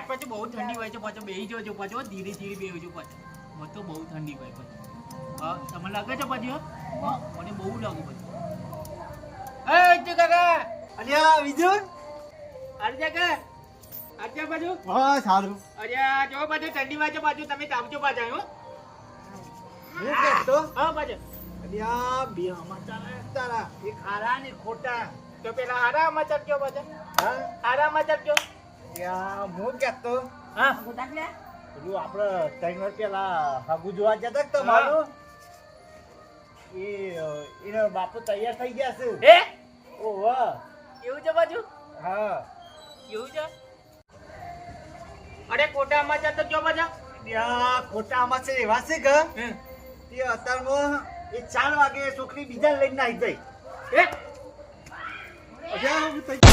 પછી બહુ ઠંડી હોય છે પાછો બેહી જજો પાછો ધીરે ધીરે બેહજો પાછો મને તો બહુ ઠંડી હોય પછી હા તમને લાગે છે પાછી હા મને બહુ લાગે પછી એ કાકા અલ્યા વિજય આજે કાકા આજે બાજુ હા સારું અરે જો પાછું ઠંડી હોય છે પાછું તમે તાપજો પાછા હો હું કહેતો હા પાછો અલ્યા બે સમાચાર તારા એક હારા ને ખોટા તો પેલા આરામમાં ચડજો પાછા હા આરામમાં ચડજો અલ્યા હું કહેતો હા પેલું આપણે 3 વર્ષ પેલા હગુ જોવા જતા કે તમારું એનો બાપુ તૈયાર થઈ ગયા છે હે ઓહો એવું છે પાછું હા એવું છે અરે કોટામાં જતો જો પાછા ત્યાં ખોટામાં છે એવા છે કે તે અત્યારમાં એ 4 વાગે છોકરી બીજા લઈને આવી જાય હે અલ્યા હું તૈયાર